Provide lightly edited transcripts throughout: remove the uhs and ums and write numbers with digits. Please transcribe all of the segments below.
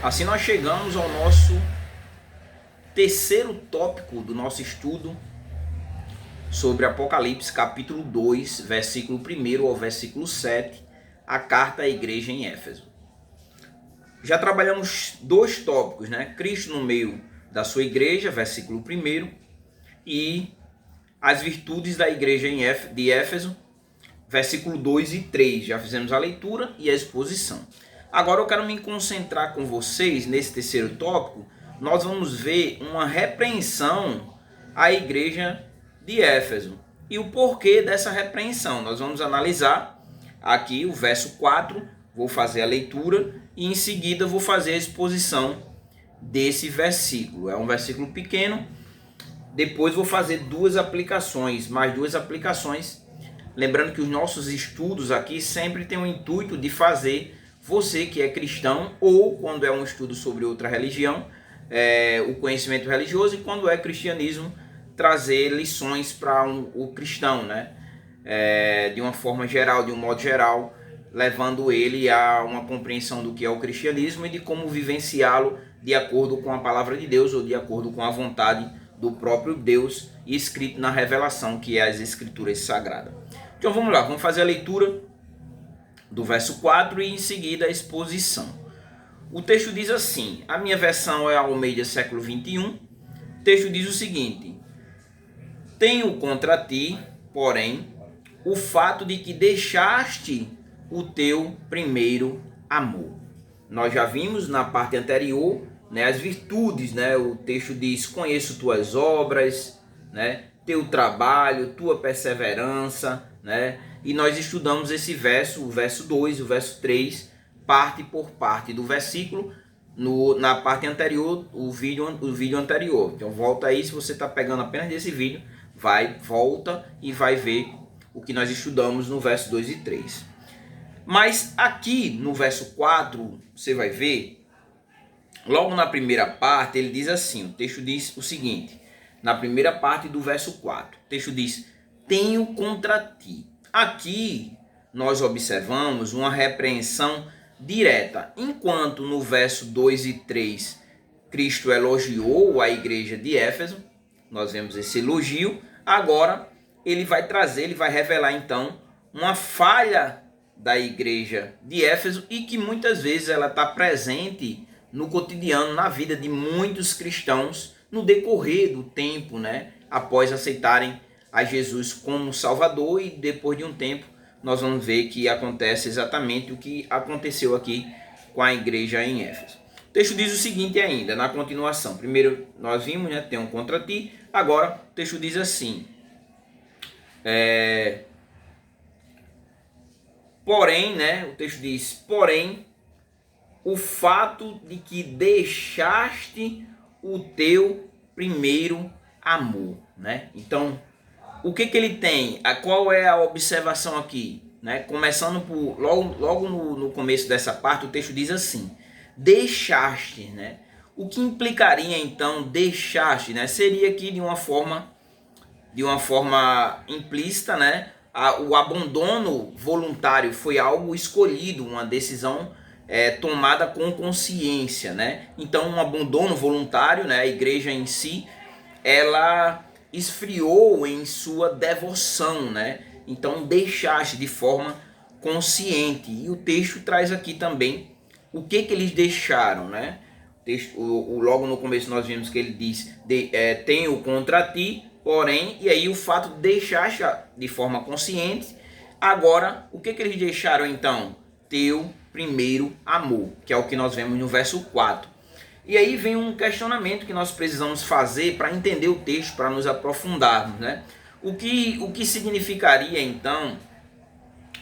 Assim nós chegamos ao nosso terceiro tópico do nosso estudo sobre Apocalipse, capítulo 2, versículo 1 ao versículo 7, a carta à igreja em Éfeso. Já trabalhamos dois tópicos, né? Cristo no meio da sua igreja, versículo 1, e as virtudes da igreja de Éfeso, versículo 2 e 3. Já fizemos a leitura e a exposição. Agora eu quero me concentrar com vocês nesse terceiro tópico. Nós vamos ver uma repreensão à igreja de Éfeso e o porquê dessa repreensão. Nós vamos analisar aqui o verso 4, vou fazer a leitura e em seguida vou fazer a exposição desse versículo. É um versículo pequeno. Depois vou fazer mais duas aplicações. Lembrando que os nossos estudos aqui sempre têm o intuito de fazer você que é cristão, ou quando é um estudo sobre outra religião, o conhecimento religioso, e quando é cristianismo, trazer lições para o cristão, né? De uma forma geral, de um modo geral, levando ele a uma compreensão do que é o cristianismo e de como vivenciá-lo de acordo com a palavra de Deus ou de acordo com a vontade do próprio Deus escrito na revelação, que é as escrituras sagradas. Então vamos lá, vamos fazer a leitura do verso 4 e em seguida a exposição. O texto diz assim, a minha versão é a Almeida século 21, o texto diz o seguinte: tenho contra ti, porém, o fato de que deixaste o teu primeiro amor. Nós já vimos na parte anterior, né, as virtudes, né? O texto diz: conheço tuas obras, né, teu trabalho, tua perseverança, né? E nós estudamos esse verso, o verso 2 e o verso 3, parte por parte do versículo, na parte anterior, o vídeo anterior. Então volta aí, se você está pegando apenas desse vídeo, volta e vai ver o que nós estudamos no verso 2 e 3. Mas aqui no verso 4, você vai ver, logo na primeira parte, ele diz assim, o texto diz o seguinte, na primeira parte do verso 4, o texto diz: tenho contra ti. Aqui nós observamos uma repreensão direta. Enquanto no verso 2 e 3 Cristo elogiou a igreja de Éfeso, nós vemos esse elogio, agora ele vai revelar então uma falha da igreja de Éfeso e que muitas vezes ela está presente no cotidiano, na vida de muitos cristãos no decorrer do tempo, né? Após aceitarem a Jesus como Salvador, e depois de um tempo nós vamos ver que acontece exatamente o que aconteceu aqui com a igreja em Éfeso. O texto diz o seguinte ainda, na continuação. Primeiro nós vimos, né, tenho contra ti. Agora o texto diz assim, porém, né, o texto diz, porém, o fato de que deixaste o teu primeiro amor, né? Então, o que ele tem? Qual é a observação aqui? Né? Começando por logo no começo dessa parte, o texto diz assim: deixaste, né? O que implicaria então deixaste, né? Seria aqui de uma forma implícita, né? O abandono voluntário foi algo escolhido, uma decisão tomada com consciência, né? Então, um abandono voluntário, né? A igreja em si, ela esfriou em sua devoção, né? Então deixaste de forma consciente. E o texto traz aqui também o que eles deixaram, né? Logo no começo nós vimos que ele diz: tenho contra ti, porém, e aí o fato de deixaste de forma consciente. Agora, o que eles deixaram então? Teu primeiro amor, que é o que nós vemos no verso 4. E aí vem um questionamento que nós precisamos fazer para entender o texto, para nos aprofundarmos, né? O que significaria então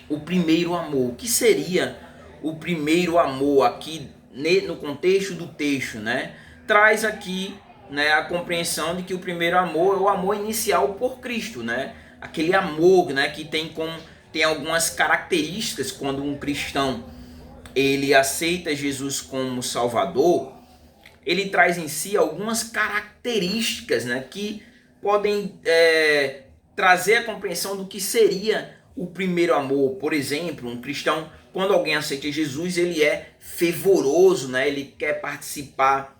o primeiro amor? O que seria o primeiro amor aqui no contexto do texto, né? Traz aqui, né, a compreensão de que o primeiro amor é o amor inicial por Cristo, né? Aquele amor, né, que tem algumas características quando um cristão ele aceita Jesus como Salvador. Ele traz em si algumas características, né, que podem trazer a compreensão do que seria o primeiro amor. Por exemplo, um cristão quando alguém aceita Jesus, ele é fervoroso, né? Ele quer participar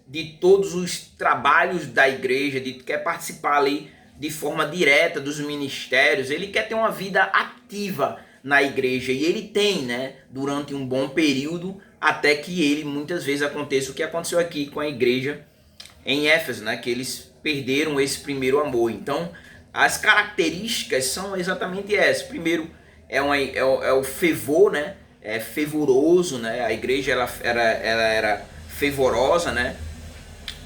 de todos os trabalhos da igreja, quer participar ali de forma direta dos ministérios, ele quer ter uma vida ativa na igreja, e ele tem, né, durante um bom período, até que ele, muitas vezes, aconteça o que aconteceu aqui com a igreja em Éfeso, né, que eles perderam esse primeiro amor. Então, as características são exatamente essas. Primeiro, é o fervor, né, é fervoroso, né, a igreja ela era fervorosa, né,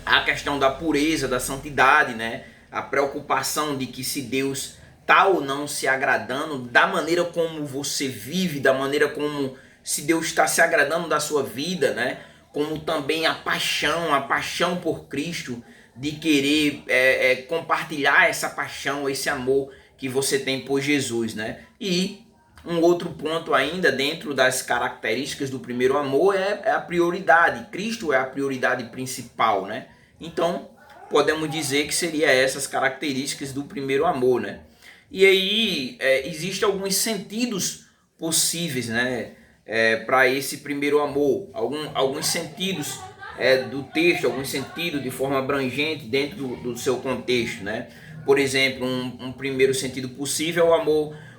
a questão da pureza, da santidade, né, a preocupação de que se Deus está ou não se agradando da maneira como você vive, da maneira como se Deus está se agradando da sua vida, né? Como também a paixão por Cristo, de querer compartilhar essa paixão, esse amor que você tem por Jesus, né? E um outro ponto ainda dentro das características do primeiro amor é a prioridade. Cristo é a prioridade principal, né? Então, podemos dizer que seria essas características do primeiro amor, né? E aí, existem alguns sentidos possíveis, né? Para esse primeiro amor. Alguns sentidos do texto, alguns sentidos de forma abrangente dentro do seu contexto, né? Por exemplo, um primeiro sentido possível é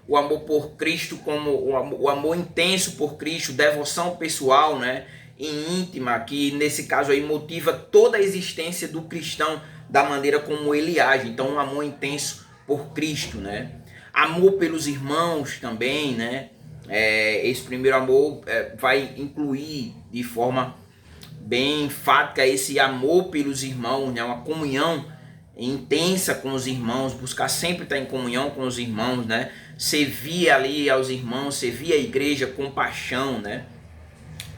o amor por Cristo, como o amor intenso por Cristo, devoção pessoal, né? E íntima, que nesse caso aí motiva toda a existência do cristão da maneira como ele age. Então, um amor intenso por Cristo, né? Amor pelos irmãos também, né? Esse primeiro amor vai incluir de forma bem enfática esse amor pelos irmãos, né? Uma comunhão intensa com os irmãos, buscar sempre estar em comunhão com os irmãos, né? Servir ali aos irmãos, servir a igreja com paixão, né?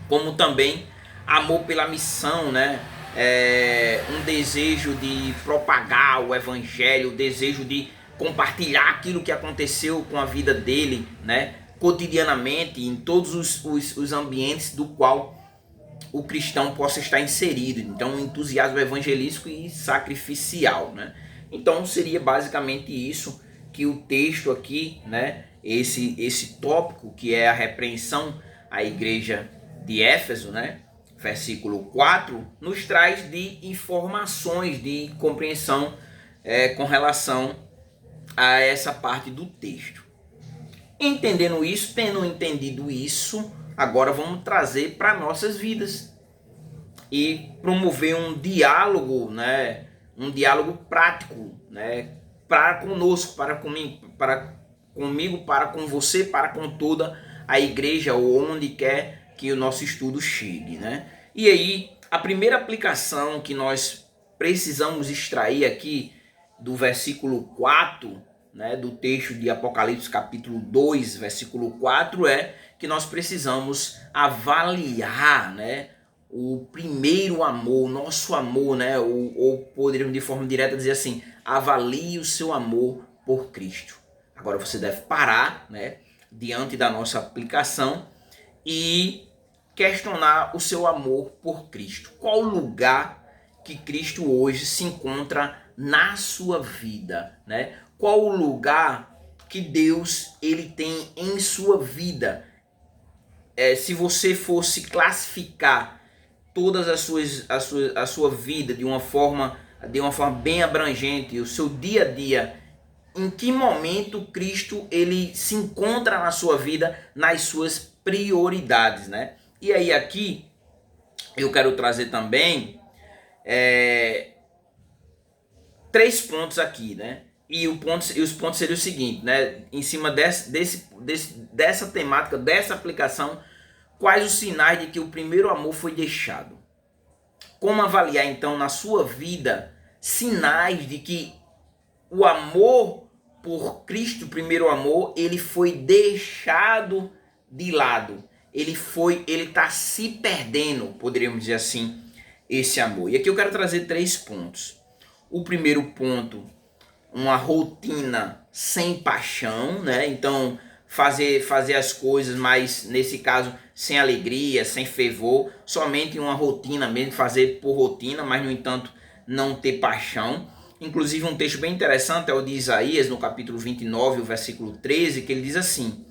Como também amor pela missão, né? Um desejo de propagar o evangelho, o desejo de compartilhar aquilo que aconteceu com a vida dele, né? Cotidianamente, em todos os ambientes do qual o cristão possa estar inserido. Então, um entusiasmo evangelístico e sacrificial, né? Então, seria basicamente isso que o texto aqui, né? Esse tópico que é a repreensão à igreja de Éfeso, né? Versículo 4, nos traz de informações, de compreensão com relação a essa parte do texto. Entendendo isso, tendo entendido isso, agora vamos trazer para nossas vidas e promover um diálogo, né? Um diálogo prático, né? Para conosco, para comigo, para com você, para com toda a igreja ou onde quer que o nosso estudo chegue, né? E aí, a primeira aplicação que nós precisamos extrair aqui do versículo 4, né, do texto de Apocalipse capítulo 2, versículo 4, é que nós precisamos avaliar, né, o primeiro amor, o nosso amor, né, ou poderíamos de forma direta dizer assim, avalie o seu amor por Cristo. Agora você deve parar, né, diante da nossa aplicação e questionar o seu amor por Cristo. Qual lugar que Cristo hoje se encontra na sua vida, né? Qual o lugar que Deus ele tem em sua vida? Se você fosse classificar todas a sua vida de uma forma bem abrangente, o seu dia a dia, em que momento Cristo ele se encontra na sua vida, nas suas prioridades, né? E aí aqui eu quero trazer também 3 pontos aqui, né? E os pontos seriam o seguinte, né? Em cima dessa temática, dessa aplicação, quais os sinais de que o primeiro amor foi deixado? Como avaliar então na sua vida sinais de que o amor por Cristo, o primeiro amor, ele foi deixado de lado? Ele está se perdendo, poderíamos dizer assim, esse amor. E aqui eu quero trazer 3 pontos. O primeiro ponto, uma rotina sem paixão, né? Então, fazer as coisas, mas nesse caso, sem alegria, sem fervor, somente uma rotina mesmo, fazer por rotina, mas no entanto, não ter paixão. Inclusive, um texto bem interessante é o de Isaías, no capítulo 29, o versículo 13, que ele diz assim: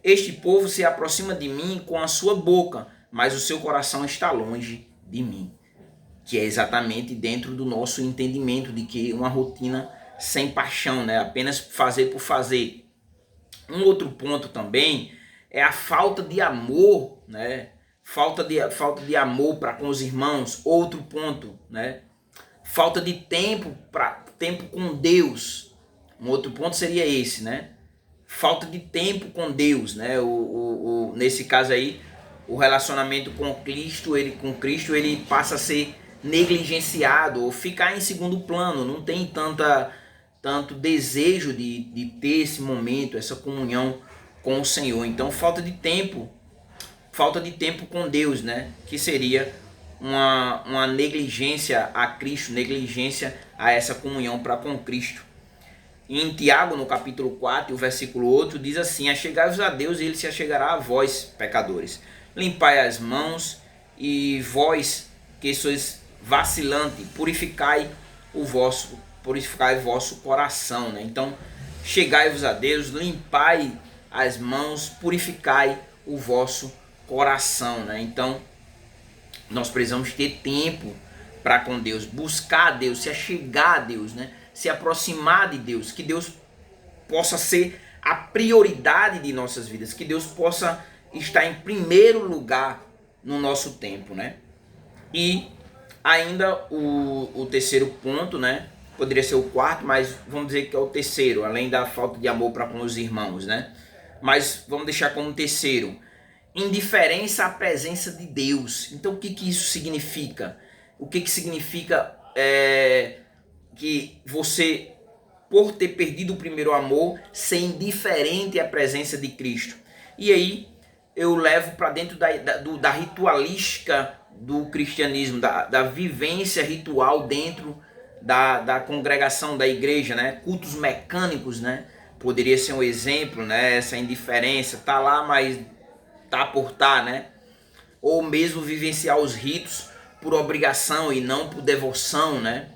Este povo se aproxima de mim com a sua boca, mas o seu coração está longe de mim. Que é exatamente dentro do nosso entendimento de que uma rotina sem paixão, né? Apenas fazer por fazer. Um outro ponto também é a falta de amor, né? Falta de amor para com os irmãos. Outro ponto, né? Falta de tempo com Deus. Um outro ponto seria esse, né? Falta de tempo com Deus, né? Nesse caso aí, o relacionamento com Cristo, ele passa a ser negligenciado ou ficar em segundo plano. Não tem tanto desejo de ter esse momento, essa comunhão com o Senhor. Então falta de tempo com Deus, né? Que seria uma negligência a Cristo, negligência a essa comunhão para com Cristo. Em Tiago, no capítulo 4, o versículo 8, diz assim: achegai-vos a Deus e ele se achegará a vós, pecadores. Limpai as mãos, e vós que sois vacilante, purificai vosso coração, né? Então, chegai-vos a Deus, limpai as mãos, purificai o vosso coração, né? Então, nós precisamos ter tempo para com Deus, buscar a Deus, se achegar a Deus, né? Se aproximar de Deus, que Deus possa ser a prioridade de nossas vidas, que Deus possa estar em primeiro lugar no nosso tempo, né? E ainda o terceiro ponto, né? Poderia ser o quarto, mas vamos dizer que é o terceiro, além da falta de amor para com os irmãos, né? Mas vamos deixar como terceiro: indiferença à presença de Deus. Então o que isso significa? O que significa que você, por ter perdido o primeiro amor, ser indiferente à presença de Cristo? E aí eu levo para dentro da ritualística do cristianismo, da vivência ritual dentro da congregação, da igreja, né? Cultos mecânicos, né? Poderia ser um exemplo, né? Essa indiferença, tá lá, mas tá por tá, né? Ou mesmo vivenciar os ritos por obrigação e não por devoção, né?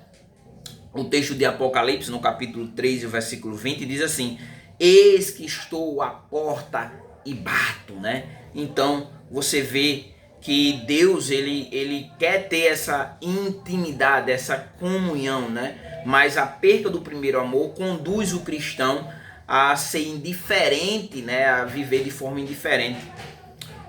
O texto de Apocalipse, no capítulo 3, o versículo 20, diz assim: eis que estou à porta e bato, né? Então, você vê que Deus, ele quer ter essa intimidade, essa comunhão, né? Mas a perca do primeiro amor conduz o cristão a ser indiferente, né? A viver de forma indiferente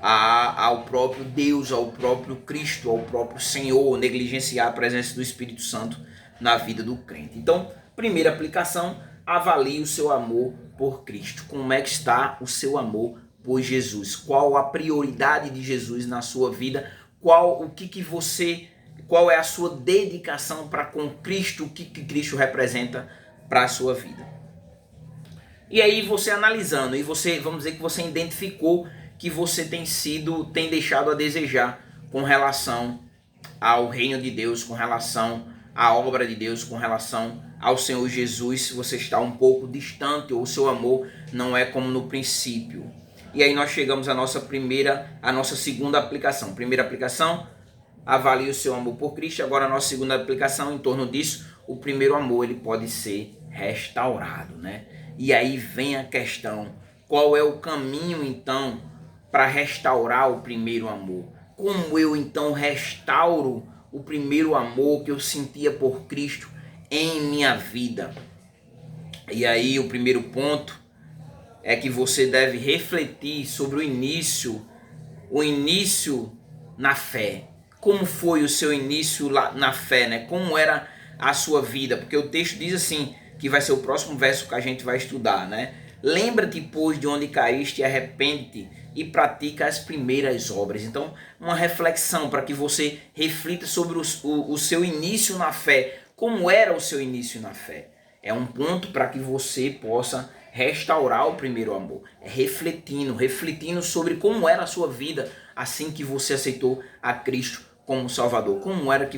ao próprio Deus, ao próprio Cristo, ao próprio Senhor, negligenciar a presença do Espírito Santo na vida do crente. Então, primeira aplicação: avalie o seu amor por Cristo. Como é que está o seu amor por Jesus? Qual a prioridade de Jesus na sua vida? Qual é a sua dedicação para com Cristo? O que Cristo representa para a sua vida? E aí você analisando, e vamos dizer que você identificou que você tem deixado a desejar com relação ao reino de Deus, com relação à obra de Deus, com relação ao Senhor Jesus. Se você está um pouco distante ou o seu amor não é como no princípio. E aí nós chegamos à nossa segunda aplicação. Primeira aplicação: avalie o seu amor por Cristo. Agora a nossa segunda aplicação, em torno disso: o primeiro amor, ele pode ser restaurado, né? E aí vem a questão: qual é o caminho então para restaurar o primeiro amor? Como eu então restauro o primeiro amor que eu sentia por Cristo em minha vida? E aí o primeiro ponto é que você deve refletir sobre o início na fé. Como foi o seu início na fé, né? Como era a sua vida? Porque o texto diz assim, que vai ser o próximo verso que a gente vai estudar, né? Lembra-te, pois, de onde caíste, e arrepende-te e pratica as primeiras obras. Então, uma reflexão para que você reflita sobre o seu início na fé. Como era o seu início na fé? É um ponto para que você possa restaurar o primeiro amor. É refletindo sobre como era a sua vida assim que você aceitou a Cristo como Salvador. Como era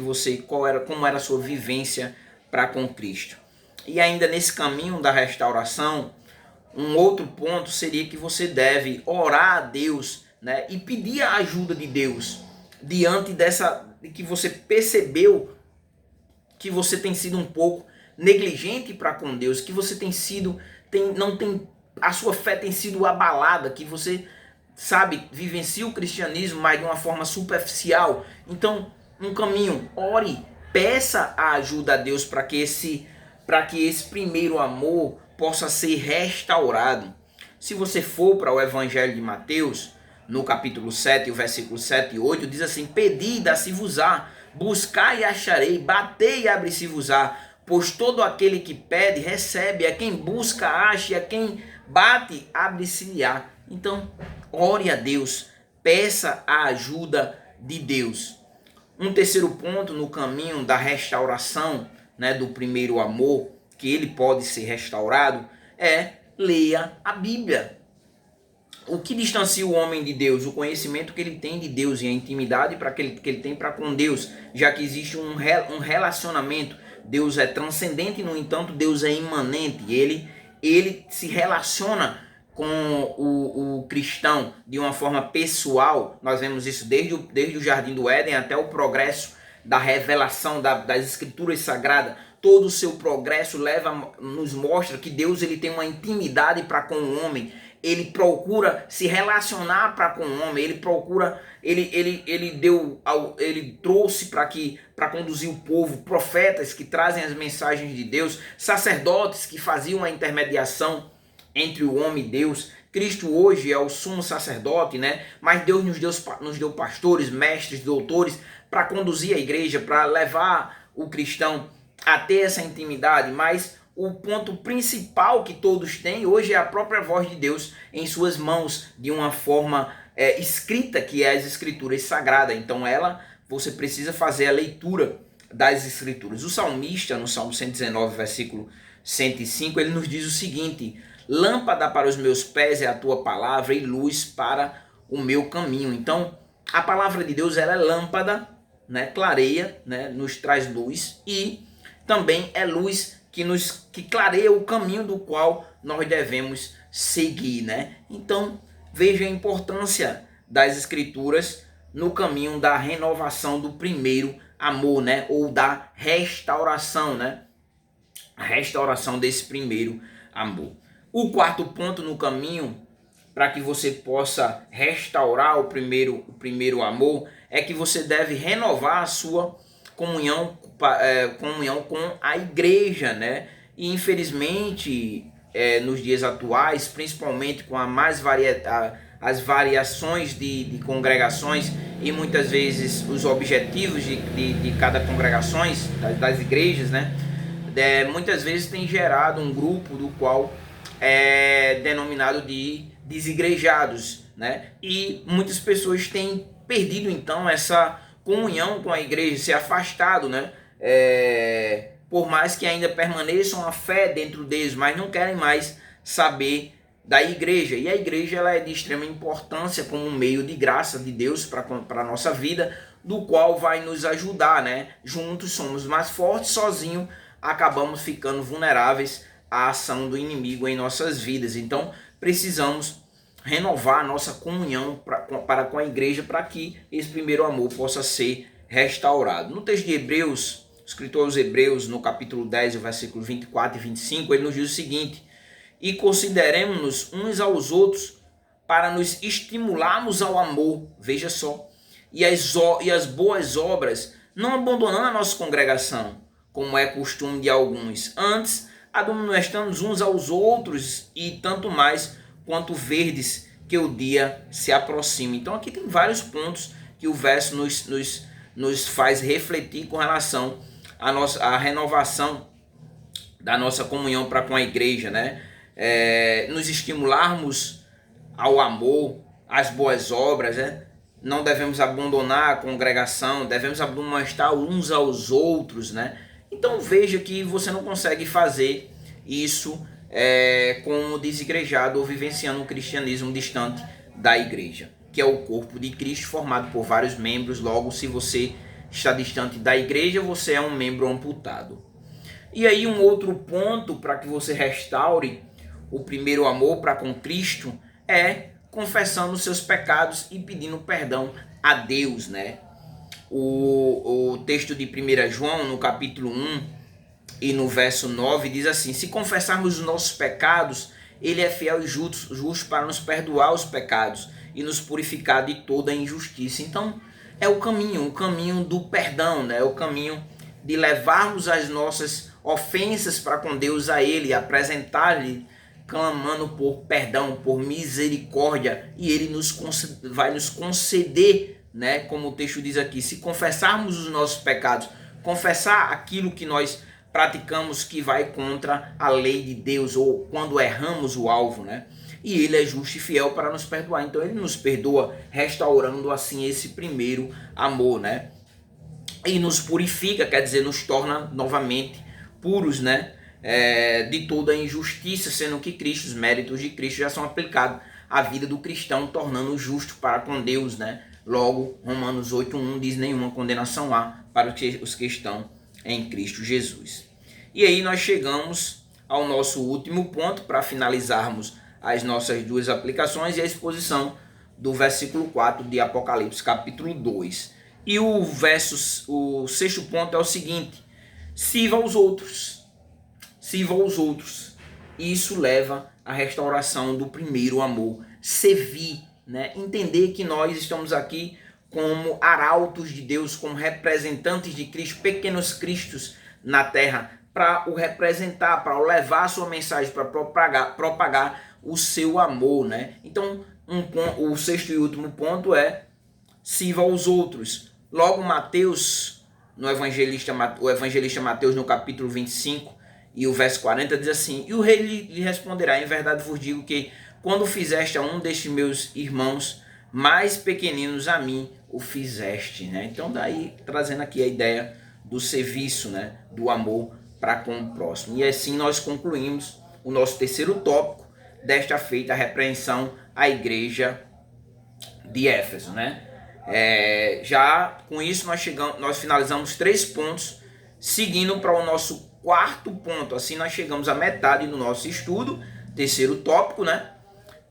a sua vivência para com Cristo. E ainda nesse caminho da restauração, um outro ponto seria que você deve orar a Deus, né, e pedir a ajuda de Deus diante de que você percebeu que você tem sido um pouco negligente para com Deus, que você não tem a sua fé tem sido abalada, que você, sabe, vivencia o cristianismo, mas de uma forma superficial. Então, um caminho, ore, peça a ajuda a Deus para que esse primeiro amor possa ser restaurado. Se você for para o Evangelho de Mateus, no capítulo 7, o versículo 7 e 8, diz assim: pedi, dá-se-vos-á, buscai e acharei, batei e abre-se-vos-á, pois todo aquele que pede, recebe, a quem busca, acha, e a quem bate, abre-se-lhe-á. Então, ore a Deus, peça a ajuda de Deus. Um terceiro ponto no caminho da restauração, né, do primeiro amor, que ele pode ser restaurado, é leia a Bíblia. O que distancia o homem de Deus? O conhecimento que ele tem de Deus e a intimidade que ele tem para com Deus, já que existe um relacionamento. Deus é transcendente, no entanto, Deus é imanente. Ele se relaciona com o cristão de uma forma pessoal. Nós vemos isso desde o Jardim do Éden até o progresso da revelação das Escrituras Sagradas. Todo o seu progresso nos mostra que Deus ele tem uma intimidade para com o homem. Ele procura se relacionar para com o homem. Ele trouxe para conduzir o povo profetas que trazem as mensagens de Deus, sacerdotes que faziam a intermediação entre o homem e Deus. Cristo hoje é o sumo sacerdote, né? Mas Deus nos deu pastores, mestres, doutores para conduzir a igreja, para levar o cristão a ter essa intimidade. Mas o ponto principal que todos têm hoje é a própria voz de Deus em suas mãos, de uma forma escrita, que é as Escrituras Sagradas. Então você precisa fazer a leitura das Escrituras. O salmista, no Salmo 119, versículo 105, ele nos diz o seguinte: lâmpada para os meus pés é a tua palavra e luz para o meu caminho. Então, a palavra de Deus ela é lâmpada, né, clareia, né, nos traz luz, e também é luz que clareia o caminho do qual nós devemos seguir, né? Então, veja a importância das Escrituras no caminho da renovação do primeiro amor, né? Ou da restauração, né? A restauração desse primeiro amor. O quarto ponto no caminho para que você possa restaurar o primeiro amor é que você deve renovar a sua comunhão com a igreja, né? E infelizmente nos dias atuais, principalmente com as variações de congregações e muitas vezes os objetivos de cada congregações, das igrejas, né? Muitas vezes tem gerado um grupo do qual é denominado de desigrejados, né? E muitas pessoas têm perdido então essa comunhão com a igreja, se afastado, né? Por mais que ainda permaneçam a fé dentro deles, mas não querem mais saber da igreja. E a igreja ela é de extrema importância como um meio de graça de Deus para a nossa vida, do qual vai nos ajudar, né? Juntos somos mais fortes, sozinho acabamos ficando vulneráveis à ação do inimigo em nossas vidas. Então precisamos renovar a nossa comunhão para com a igreja, para que esse primeiro amor possa ser restaurado. No texto de Hebreus, o escritor aos Hebreus, no capítulo 10, o versículo 24 e 25, ele nos diz o seguinte: e consideremos-nos uns aos outros para nos estimularmos ao amor, veja só, e as boas obras, não abandonando a nossa congregação, como é costume de alguns, antes admoestando uns aos outros, e tanto mais quanto verdes que o dia se aproxima. Então aqui tem vários pontos que o verso nos faz refletir com relação à renovação da nossa comunhão para com a igreja, né? Nos estimularmos ao amor, às boas obras, né? Não devemos abandonar a congregação, devemos admoestar uns aos outros, né? Então veja que você não consegue fazer isso como desigrejado ou vivenciando um cristianismo distante da igreja, que é o corpo de Cristo formado por vários membros. Logo, se você está distante da igreja, você é um membro amputado. E aí um outro ponto para que você restaure o primeiro amor para com Cristo é confessando os seus pecados e pedindo perdão a Deus, né? O texto de 1 João, no capítulo 1 e no verso 9, diz assim: se confessarmos os nossos pecados, Ele é fiel e justo para nos perdoar os pecados e nos purificar de toda injustiça. Então, é o caminho do perdão, né? É o caminho de levarmos as nossas ofensas para com Deus a Ele, apresentar-lhe, clamando por perdão, por misericórdia, e Ele vai nos conceder, né? Como o texto diz aqui, se confessarmos os nossos pecados, confessar aquilo que nós praticamos que vai contra a lei de Deus, ou quando erramos o alvo, né? E Ele é justo e fiel para nos perdoar. Então Ele nos perdoa, restaurando assim esse primeiro amor, né? E nos purifica, quer dizer, nos torna novamente puros, né? De toda injustiça, sendo que Cristo, os méritos de Cristo já são aplicados à vida do cristão, tornando-o justo para com Deus, né? Logo, Romanos 8:1 diz: nenhuma condenação há para os que estão em Cristo Jesus. E aí nós chegamos ao nosso último ponto para finalizarmos as nossas duas aplicações e a exposição do versículo 4 de Apocalipse, capítulo 2. E o sexto ponto é o seguinte: sirva aos outros. Sirva aos outros. Isso leva à restauração do primeiro amor. Servir, né? Entender que nós estamos aqui como arautos de Deus, como representantes de Cristo, pequenos cristos na terra, para o representar, para levar a sua mensagem, para propagar o seu amor, né? Então, o sexto e último ponto é: sirva aos outros. Logo, Mateus, o evangelista Mateus, no capítulo 25 e o verso 40, diz assim: e o rei lhe responderá: em verdade vos digo que quando fizeste a um destes meus irmãos mais pequeninos, a mim o fizeste, né? Então, daí trazendo aqui a ideia do serviço, né? Do amor para com o próximo. E assim nós concluímos o nosso terceiro tópico desta feita, a repreensão à igreja de Éfeso, né? Já com isso nós finalizamos 3 pontos, seguindo para o nosso quarto ponto. Assim nós chegamos à metade do nosso estudo, terceiro tópico, né?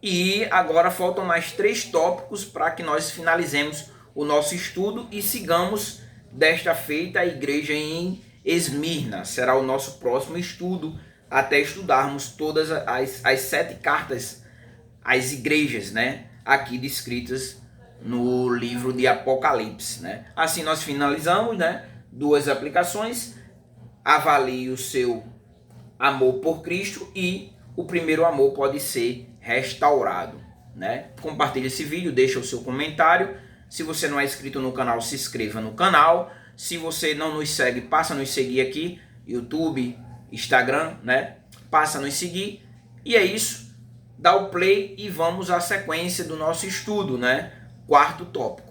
E agora faltam mais 3 tópicos para que nós finalizemos o nosso estudo e sigamos desta feita a igreja em Esmirna. Será o nosso próximo estudo, até estudarmos todas as 7 cartas às igrejas, né? Aqui descritas no livro de Apocalipse, né? Assim nós finalizamos, né? 2 aplicações: avalie o seu amor por Cristo e o primeiro amor pode ser restaurado, né? Compartilhe esse vídeo, deixa o seu comentário. Se você não é inscrito no canal, se inscreva no canal. Se você não nos segue, passa a nos seguir aqui, YouTube, Instagram, né? Passa a nos seguir. E é isso. Dá o play e vamos à sequência do nosso estudo, né? Quarto tópico.